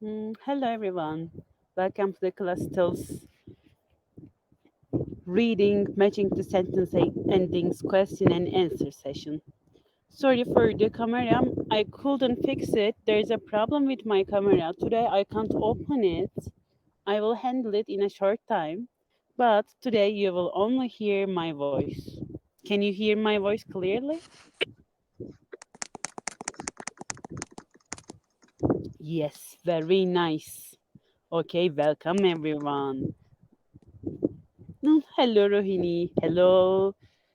Hello everyone. Welcome to the Clasital's reading, matching to sentence endings, question and answer session. Sorry for the camera. I couldn't fix it. There's a problem with my camera. Today I can't open it. I will handle it in a short time. But today you will only hear my voice. Can you hear my voice clearly? Yes, very nice. Okay, welcome everyone. Hello Rohini. Hello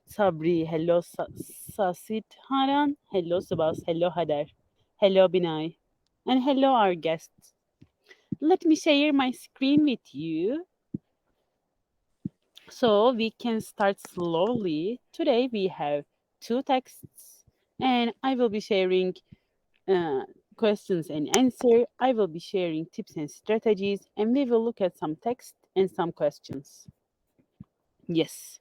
Sabri. Hello Sasit Haran. Hello Subas. Hello Hadar. Hello Binay. And hello our guests. Let me share my screen with you so we can start slowly. Today we have two texts and I will be sharing uh, questions and answer. I will be sharing tips and strategies and we will look at some text and some questions. Yes.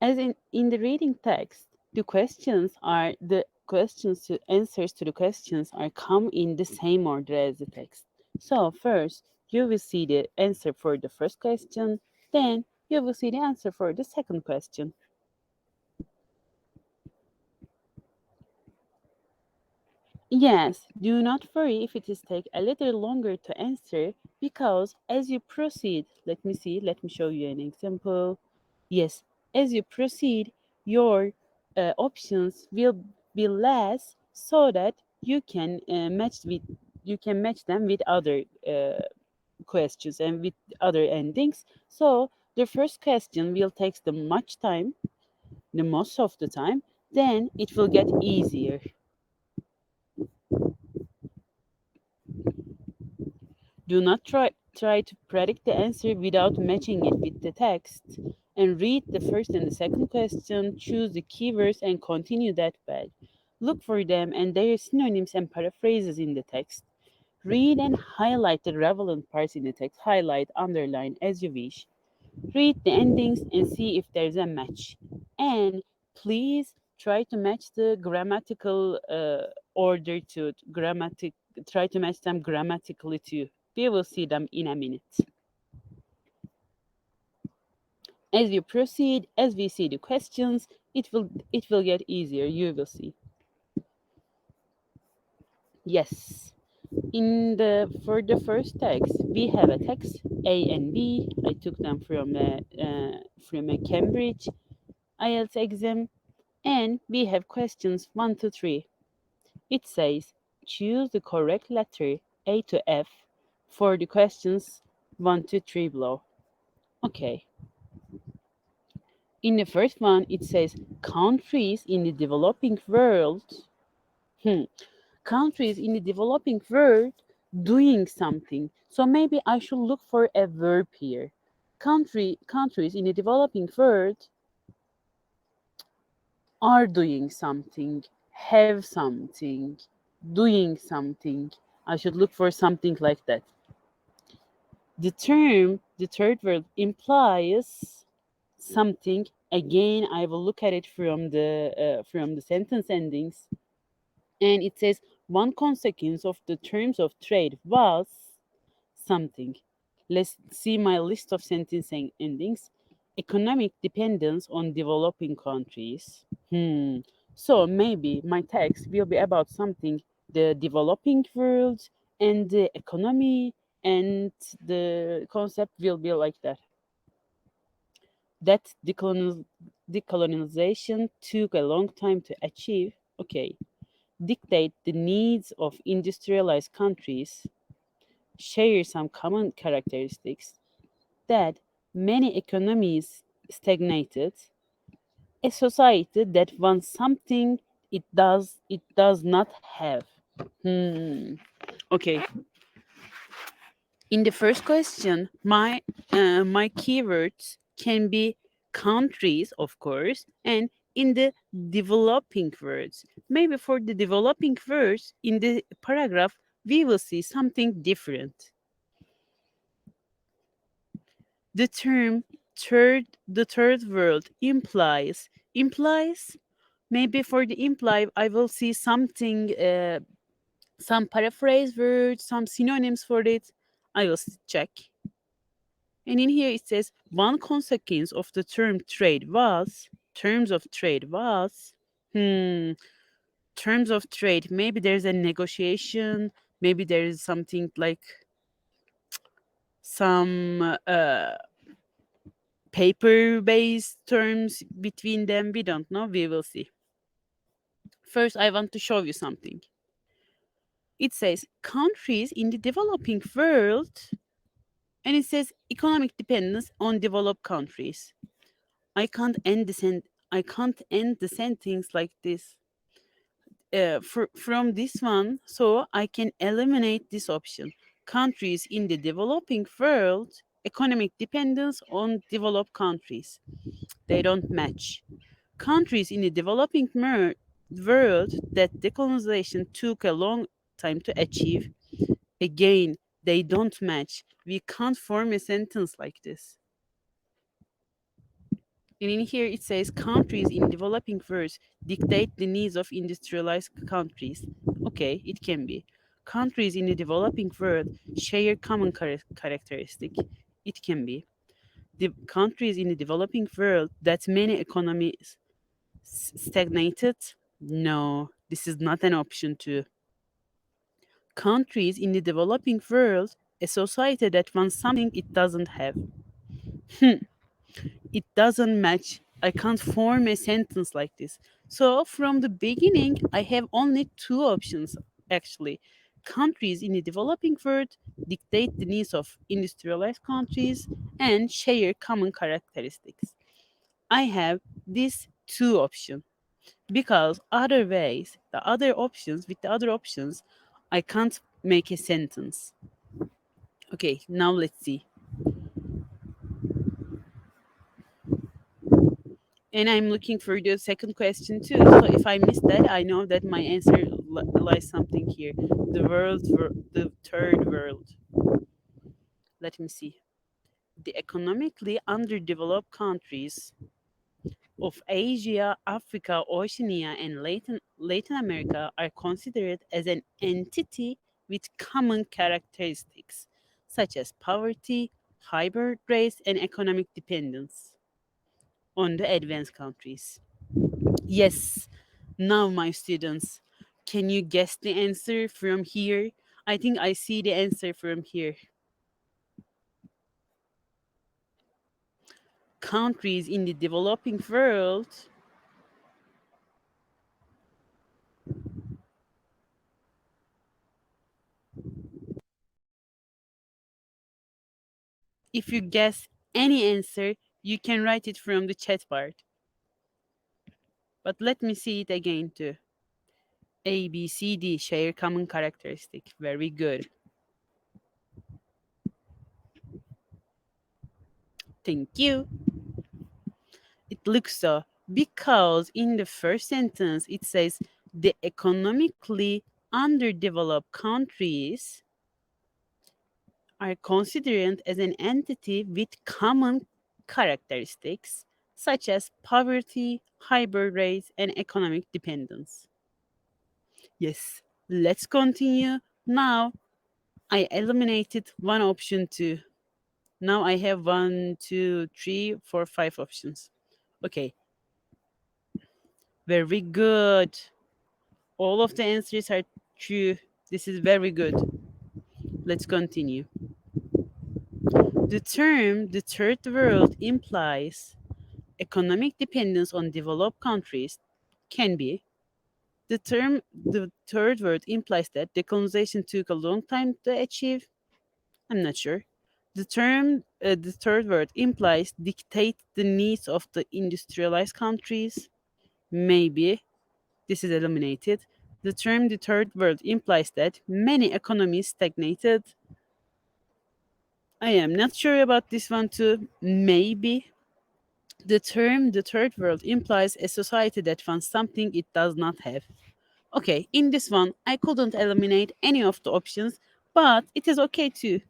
As in the reading text, the questions to answers to the questions are come in the same order as the text. So first you will see the answer for the first question, then you will see the answer for the second question. Yes, do not worry if it is take a little longer to answer because as you proceed, let me show you an example. Yes, as you proceed, your options will be less so that you can match them with other questions and with other endings. So the first question will take the much time, the most of the time, then it will get easier. Do not try to predict the answer without matching it with the text. And read the first and the second question, choose the keywords, and continue that way. Look for them and their synonyms and paraphrases in the text. Read and highlight the relevant parts in the text. Highlight, underline as you wish. Read the endings and see if there's a match. And please try to match the grammatical order to grammatic. Try to match them grammatically too. We will see them in a minute. As you proceed, as we see the questions, it will get easier. You will see. Yes. In the for the first text, we have a text A and B. I took them from a Cambridge IELTS exam, and we have questions 1 to 3. It says choose the correct letter A to F for the questions 1 to 3 below. Okay. In the first one, it says countries in the developing world. Hmm. Countries in the developing world doing something. So maybe I should look for a verb here. Countries in the developing world are doing something, have something, doing something. I should look for something like that. The third word implies something. Again, I will look at it from the sentence endings, and it says one consequence of the terms of trade was something. Let's see my list of sentence endings. Economic dependence on developing countries. So maybe my text will be about something, the developing world and the economy, and the concept will be like that. That decolonization took a long time to achieve. Okay. Dictate the needs of industrialized countries, share some common characteristics, that many economies stagnated, a society that wants something it does not have. Hmm. Okay. In the first question, my keywords can be countries, of course, and in the developing words. Maybe for the developing words in the paragraph, we will see something different. The term the third world implies maybe for the imply I will see something some paraphrase words, some synonyms for it. I will check. And in here it says one consequence of the terms of trade was, hmm, terms of trade. Maybe there's a negotiation. Maybe there is something like some paper based terms between them. We don't know. We will see. First, I want to show you something. It says countries in the developing world, and it says economic dependence on developed countries. I can't end I can't end the sentence like this. From this one, so I can eliminate this option. Countries in the developing world, economic dependence on developed countries. They don't match. Countries in the developing world that decolonization took a long time to achieve, again, they don't match. We can't form a sentence like this. And in here it says countries in developing world dictate the needs of industrialized countries. Okay, it can be. Countries in the developing world share common characteristic. It can be. The countries in the developing world that many economies stagnated. No, this is not an option too. Countries in the developing world, a society that wants something it doesn't have. It doesn't match. I can't form a sentence like this. So from the beginning, I have only two options actually. Countries in the developing world dictate the needs of industrialized countries and share common characteristics. I have these two options because other ways, with the other options, I can't make a sentence. Okay, now let's see. And I'm looking for the second question too. So if I miss that, I know that my answer lies something here. The third world. Let me see. The economically underdeveloped countries of Asia, Africa, Oceania, and Latin America are considered as an entity with common characteristics, such as poverty, high birth rates, and economic dependence on the advanced countries. Yes, now my students, can you guess the answer from here? I think I see the answer from here. Countries in the developing world. If you guess any answer, you can write it from the chat part. But let me see it again too. A, B, C, D share common characteristic. Very good. Thank you. It looks so because in the first sentence it says the economically underdeveloped countries are considered as an entity with common characteristics such as poverty, high birth rates, and economic dependence. Yes, let's continue. Now I eliminated one option too. Now I have 1, 2, 3, 4, 5 options. Okay, very good. All of the answers are true. This is very good. Let's continue. The term the third world implies economic dependence on developed countries can be. The term the third world implies that decolonization took a long time to achieve. I'm not sure. The third world implies dictate the needs of the industrialized countries. Maybe this is eliminated. The term the third world implies that many economies stagnated. I am not sure about this one too. Maybe the term the third world implies a society that wants something it does not have. Okay, in this one, I couldn't eliminate any of the options, but it is okay too.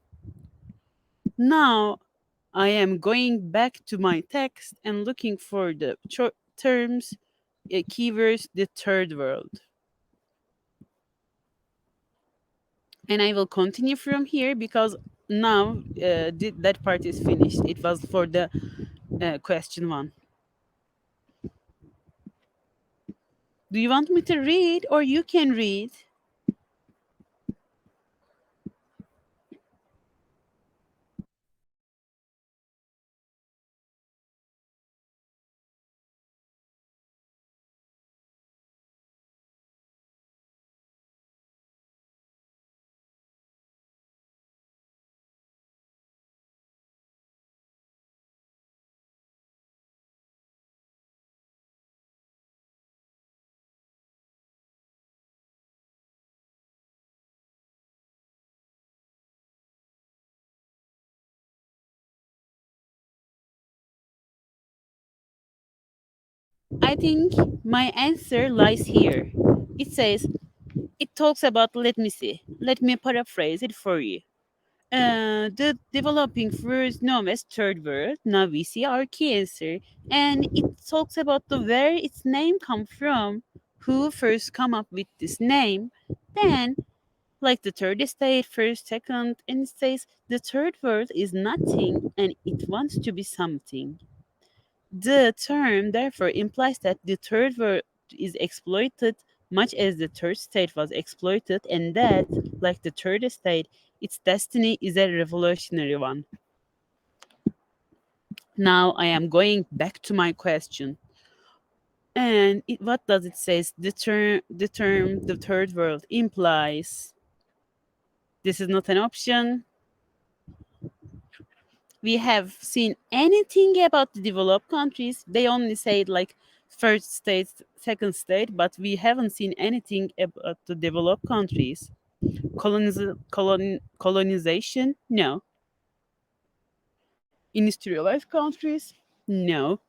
Now, I am going back to my text and looking for the terms, keywords, the third world. And I will continue from here because now that part is finished. It was for the question one. Do you want me to read or you can read? I think my answer lies here. It says, it talks about, let me see, let me paraphrase it for you. The developing first known as third world. Now we see our key answer, and it talks about the where its name come from, who first come up with this name. Then, like the third estate, first, second, and it says the third world is nothing and it wants to be something. The term therefore implies that the third world is exploited much as the third state was exploited, and that, like the third state, its destiny is a revolutionary one. Now I am going back to my question. And what does it say? The term the third world implies this is not an option. We have seen anything about the developed countries. They only say like first state, second state, but we haven't seen anything about the developed countries. Colonization? No. Industrialized countries? No.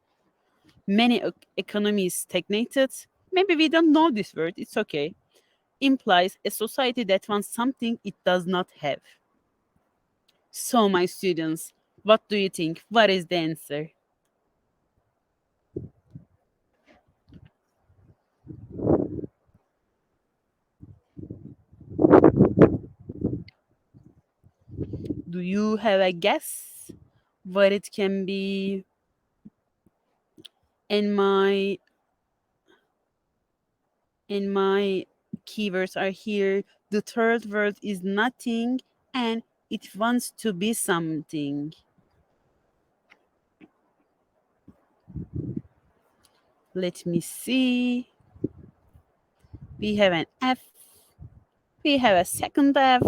Many economies stagnated. Maybe we don't know this word, it's okay. Implies a society that wants something it does not have. So, my students, what do you think? What is the answer? Do you have a guess what it can be? And my keywords are here. The third word is nothing and it wants to be something. Let me see. We have an F. We have a second F.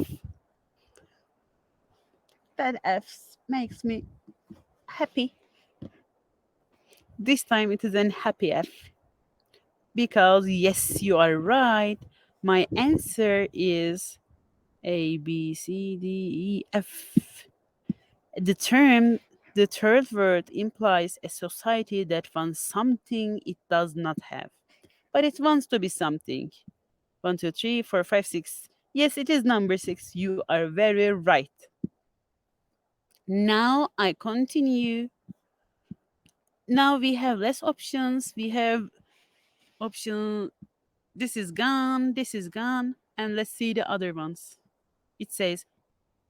That F makes me happy. This time it is an happy F. Because, yes, you are right. My answer is A, B, C, D, E, F. The term, the third word implies a society that wants something it does not have, but it wants to be something. One, two, three, four, five, six. Yes, it is number six. You are very right. Now I continue. Now we have less options. We have option, this is gone, this is gone, and let's see the other ones. It says,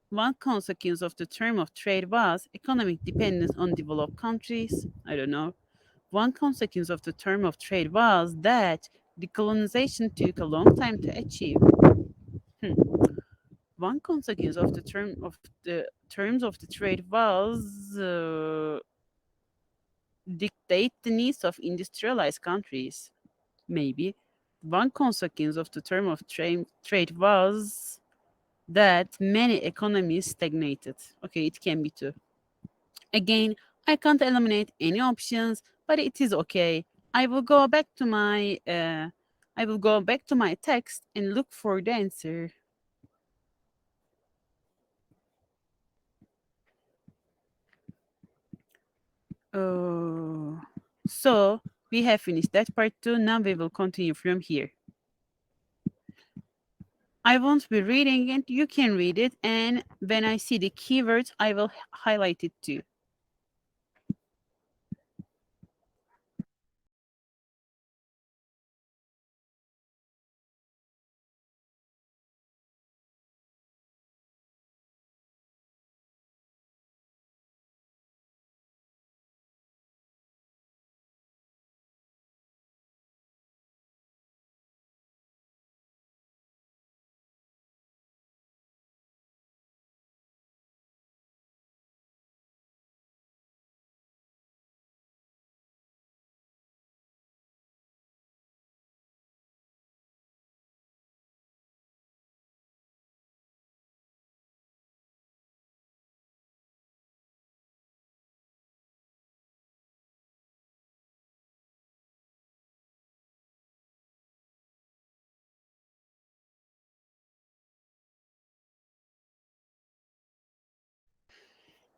one consequence of the term of trade was economic dependence on developed countries. I don't know. One consequence of the term of trade was that decolonization took a long time to achieve. Hmm. One consequence of the terms of the trade was dictate the needs of industrialized countries. Maybe one consequence of the term of trade was that many economies stagnated. Okay, it can be too. Again, I can't eliminate any options, but it is okay. I will go back to my text and look for the answer. Oh, so we have finished that part too. Now we will continue from here. I won't be reading it. You can read it, and when I see the keywords, I will highlight it too.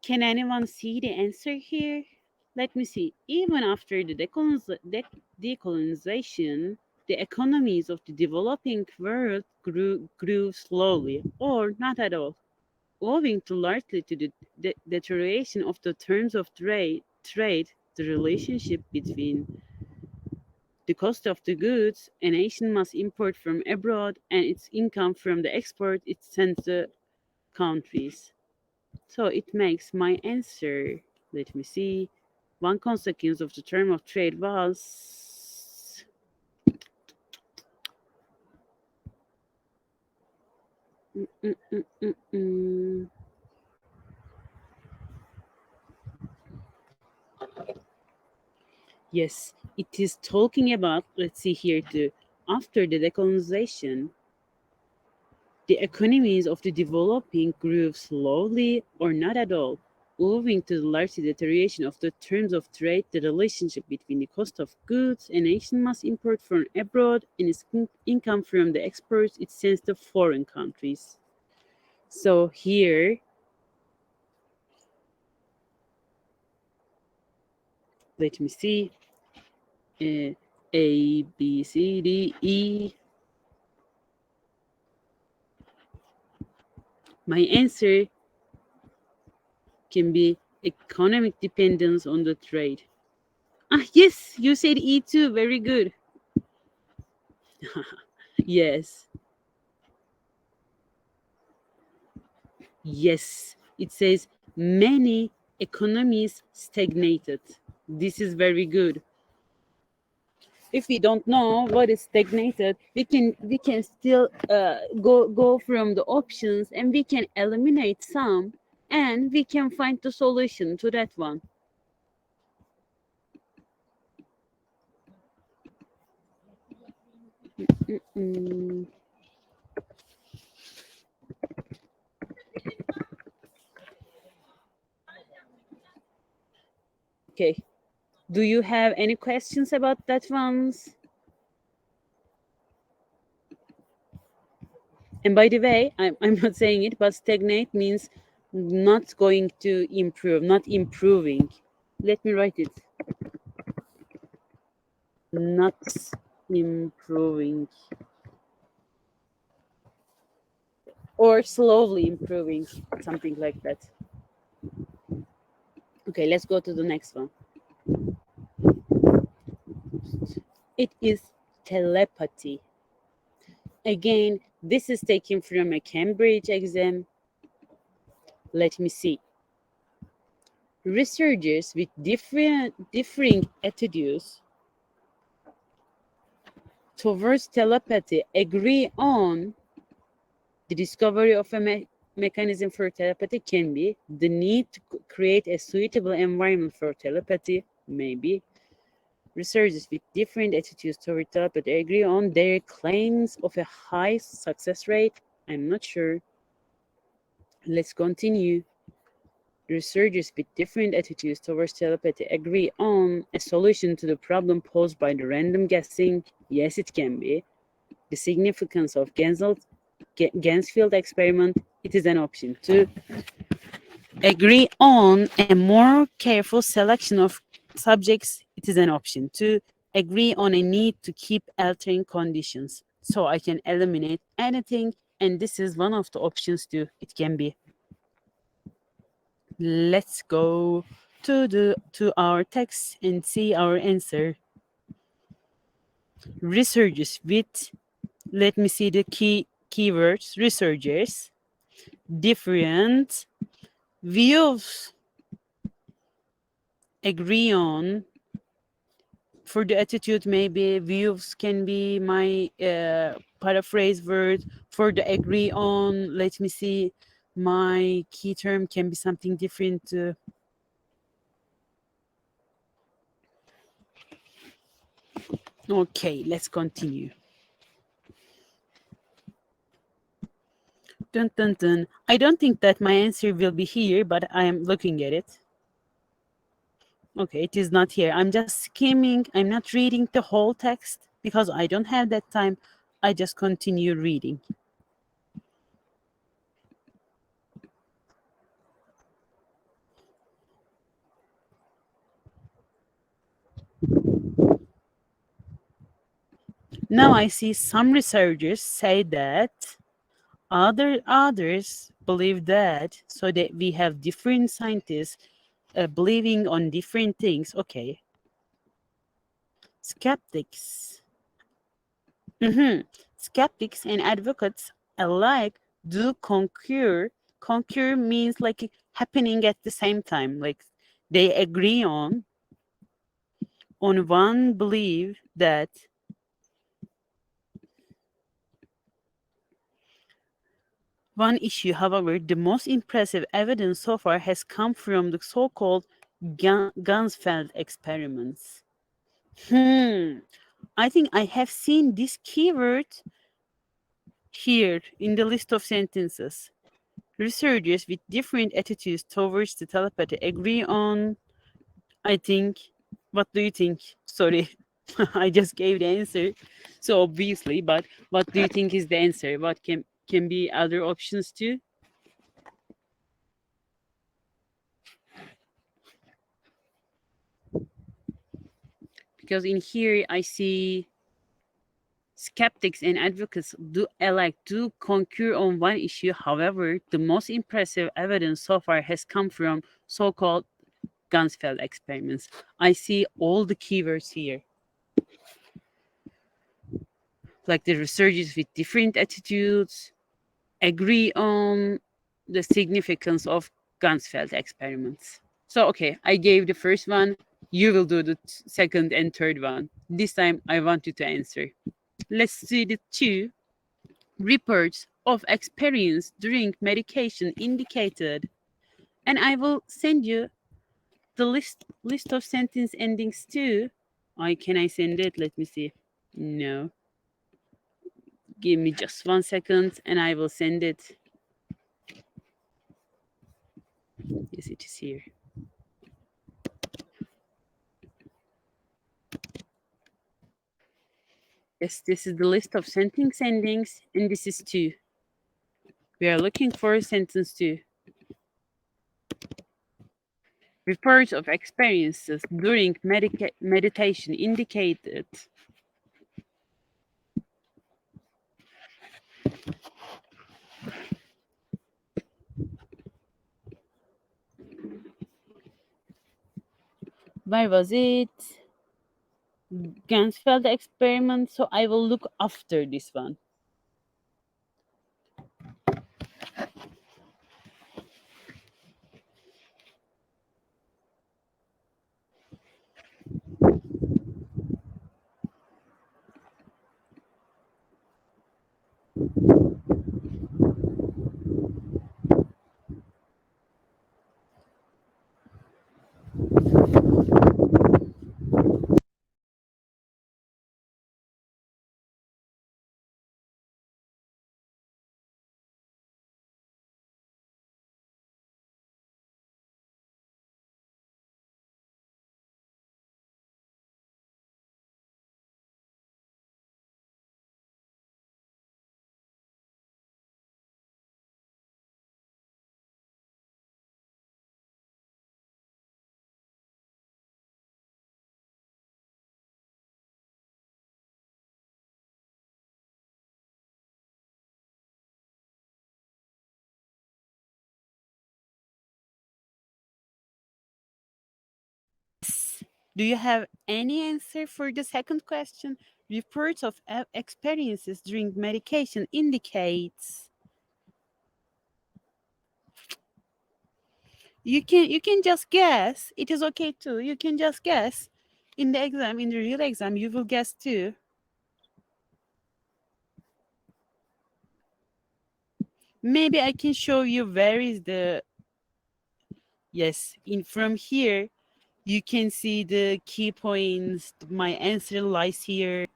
Can anyone see the answer here? Let me see. Even after the decolonization, the economies of the developing world grew slowly or not at all, owing to largely to the deterioration of the terms of trade, the relationship between the cost of the goods a nation must import from abroad and its income from the export it sends to countries. So it makes my answer. Let me see. One consequence of the term of trade was. Mm, mm, mm, mm, mm. Yes, it is talking about, let's see here too, after the decolonization, the economies of the developing grew slowly or not at all, owing to the large deterioration of the terms of trade, the relationship between the cost of goods a nation must import from abroad and its income from the exports it sends to foreign countries. So here, let me see, uh, A, B, C, D, E. My answer can be economic dependence on the trade. Ah, yes, you said E too. Very good. Yes, yes. It says many economies stagnated. This is very good. If we don't know what is stagnated, we can still go from the options and we can eliminate some and we can find the solution to that one. Mm, okay. Do you have any questions about that ones? And by the way, I'm not saying it, but stagnate means not going to improve, not improving. Let me write it. Not improving or slowly improving, something like that. Okay, let's go to the next one. It is telepathy. Again, this is taken from a Cambridge exam. Let me see. Researchers with differing attitudes towards telepathy agree on the discovery of a mechanism for telepathy can be the need to create a suitable environment for telepathy, maybe. Researchers with different attitudes toward telepathy agree on their claims of a high success rate. I'm not sure. Let's continue. Researchers with different attitudes towards telepathy agree on a solution to the problem posed by the random guessing. Yes, it can be. The significance of Gansfield experiment. It is an option to agree on a more careful selection of subjects. It is an option to agree on a need to keep altering conditions. So I can eliminate anything, and this is one of the options too. It can be. Let's go to our text and see our answer. Researchers with, let me see the keywords. Researchers, different views agree on. For the attitude, maybe views can be my paraphrase word. For the agree on, let me see, my key term can be something different. Okay, let's continue. Dun, dun, dun. I don't think that my answer will be here, but I am looking at it. Okay, it is not here. I'm just skimming. I'm not reading the whole text because I don't have that time. I just continue reading. Now I see some researchers say that others believe that, so that we have different scientists believing on different things. Okay, skeptics. Mhm. Skeptics and advocates alike do concur. Concur means like happening at the same time. Like they agree on one belief that one issue. However, the most impressive evidence so far has come from the so-called Gansfeld experiments. I think I have seen this keyword here in the list of sentences. Researchers with different attitudes towards the telepathy agree on, I think. What do you think? Sorry, I just gave the answer. So obviously, but what do you think is the answer? What can be other options too? Because in here I see skeptics and advocates do concur on one issue. However, the most impressive evidence so far has come from so-called Gansfeld experiments. I see all the keywords here, like the researchers with different attitudes agree on the significance of Gansfeld experiments. So, okay, I gave the first one. You will do the second and third one. This time, I want you to answer. Let's see the two reports of experience during medication indicated, and I will send you the list of sentence endings too. I can I send it? Let me see. No. Give me just 1 second and I will send it. Yes, it is here. Yes, this is the list of sentence endings, and this is two. We are looking for sentence two. Reports of experiences during meditation indicated. Where was it? Gansfeld experiment. So I will look after this one. Do you have any answer for the second question? Reports of experiences during medication indicates. You can just guess. It is okay too. You can just guess. In the exam, in the real exam, you will guess too. Maybe I can show you where is the yes. In from here, you can see the key points. My answer lies here.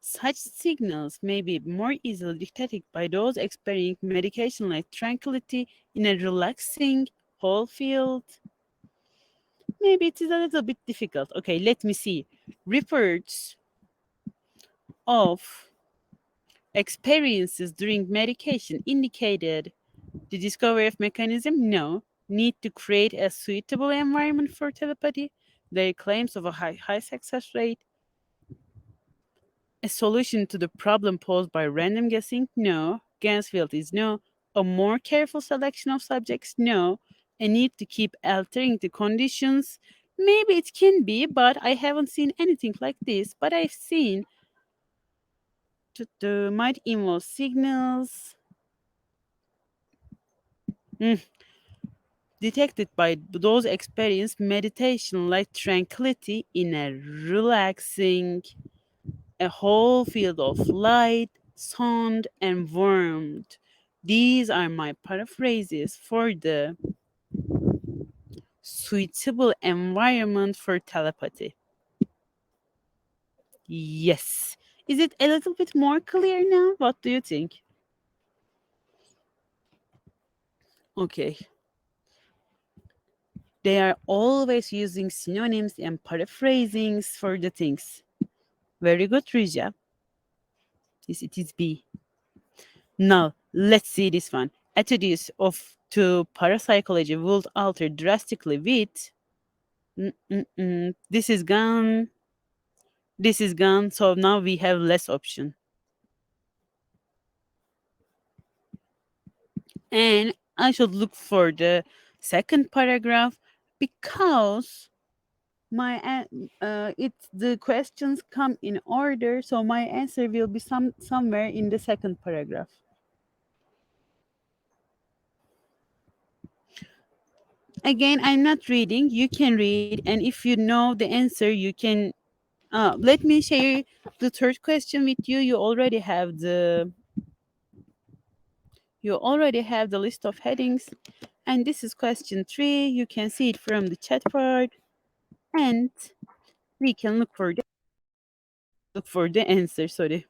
Such signals may be more easily detected by those experiencing medication like tranquility in a relaxing whole field. Maybe it is a little bit difficult. Okay, let me see. Reports of experiences during medication indicated the discovery of mechanism? No. need to create a suitable environment for telepathy, their claims of a high success rate, a solution to the problem posed by random guessing, no. Gansfield is no. A more careful selection of subjects, no. A need to keep altering the conditions, maybe it can be, but I haven't seen anything like this. But I've seen might involve signals. Mm, detected by those experienced meditation like tranquility in a relaxing, a whole field of light, sound, and warmth. These are my paraphrases for the suitable environment for telepathy. Yes. Is it a little bit more clear now? What do you think? Okay. They are always using synonyms and paraphrasings for the things. Very good, Rija. Yes, it is B. Now, let's see this one. Attitudes of to parapsychology would alter drastically with. This is gone. This is gone. So now we have less option. And I should look for the second paragraph because it's the questions come in order, so my answer will be somewhere in the second paragraph. Again, I'm not reading. You can read, and if you know the answer, you can. Let me share the third question with you. You already have the list of headings, and this is question 3. You can see it from the chat part, and we can look for the answer. Sorry.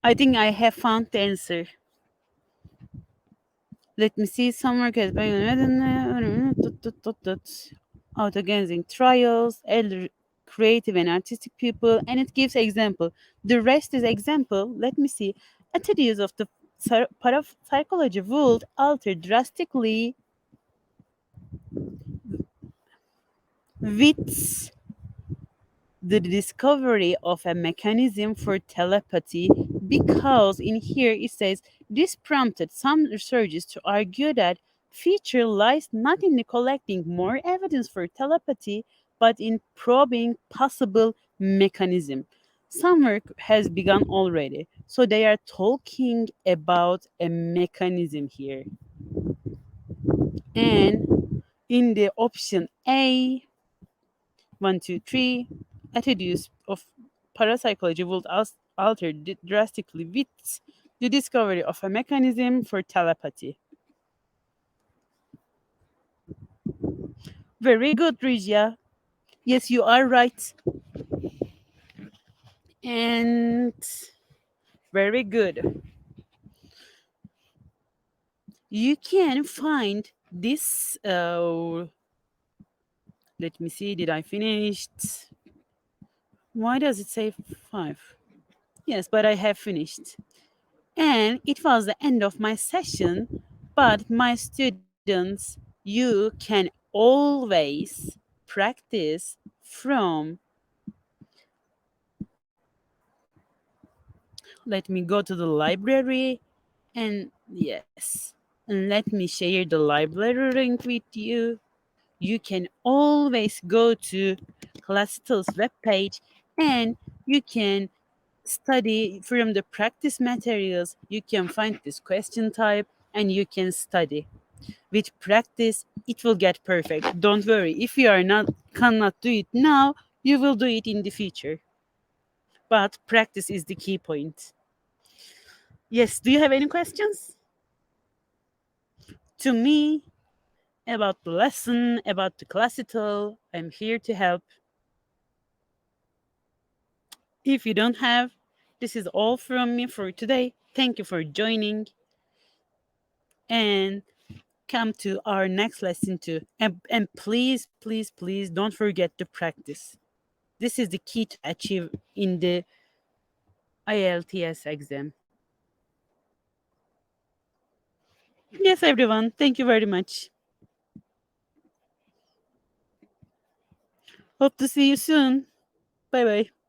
I think I have found the answer. Let me see somewhere. Out-organizing trials, elder creative and artistic people, and it gives example. The rest is example. Let me see. Attitudes of the parapsychology would alter drastically with the discovery of a mechanism for telepathy, because in here it says this prompted some researchers to argue that feature lies not in the collecting more evidence for telepathy but in probing possible mechanism. Some work has begun already, so they are talking about a mechanism here. And in the option A, 1, 2, 3, attitudes of parapsychology would alter drastically with the discovery of a mechanism for telepathy. Very good, Regia. Yes, you are right. And very good. You can find this. Let me see. Did I finish? Why does it say 5? Yes, but I have finished. And it was the end of my session. But my students, you can always practice from. Let me go to the library, and yes, and let me share the library link with you. You can always go to Clasital's webpage, and you can study from the practice materials. You can find this question type and you can study. With practice, it will get perfect. Don't worry. If you are not cannot do it now, you will do it in the future. But practice is the key point. Yes, do you have any questions? To me, about the lesson, about the classical, I'm here to help. If you don't have, this is all from me for today. Thank you for joining and come to our next lesson too. And please, please, please don't forget to practice. This is the key to achieve in the IELTS exam. Yes, everyone. Thank you very much. Hope to see you soon. Bye bye.